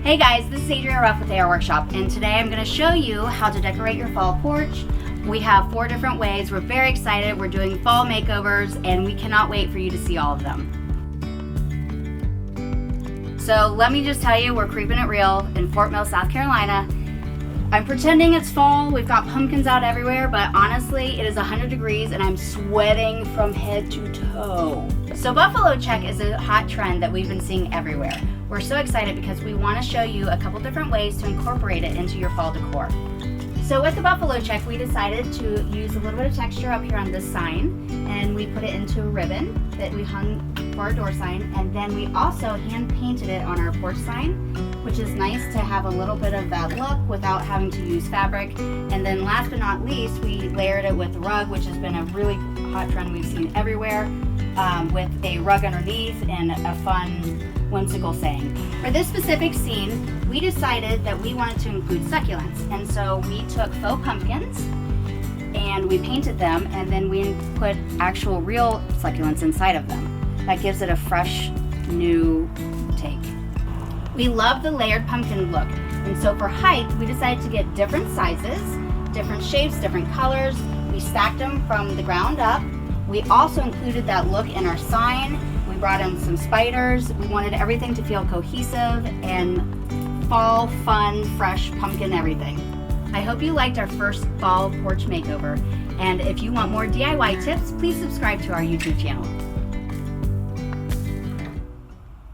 Hey guys, this is Adrienne Ruff with AR Workshop, and today I'm going to show you how to decorate your fall porch. We have 4 different ways. We're very excited. We're doing fall makeovers, and we cannot wait for you to see all of them. So let me just tell you, we're creeping it real in Fort Mill, South Carolina. I'm pretending it's fall. We've got pumpkins out everywhere, but honestly, it is 100 degrees and I'm sweating from head to toe. So buffalo check is a hot trend that we've been seeing everywhere. We're so excited because we want to show you a couple different ways to incorporate it into your fall decor. So with the buffalo check, we decided to use a little bit of texture up here on this sign, and we put it into a ribbon that we hung for our door sign, and then we also hand painted it on our porch sign, which is nice to have a little bit of that look without having to use fabric. And then last but not least, we layered it with a rug, which has been a really hot trend we've seen everywhere, with a rug underneath and a fun whimsical saying. For this specific scene, we decided that we wanted to include succulents, and so we took faux pumpkins and we painted them, and then we put actual real succulents inside of them. That gives it a fresh, new take. We love the layered pumpkin look, and so for height, we decided to get different sizes, different shapes, different colors. We stacked them from the ground up. We also included that look in our sign. We brought in some spiders. We wanted everything to feel cohesive and fall, fun, fresh, pumpkin everything. I hope you liked our first fall porch makeover, and if you want more DIY tips, please subscribe to our YouTube channel.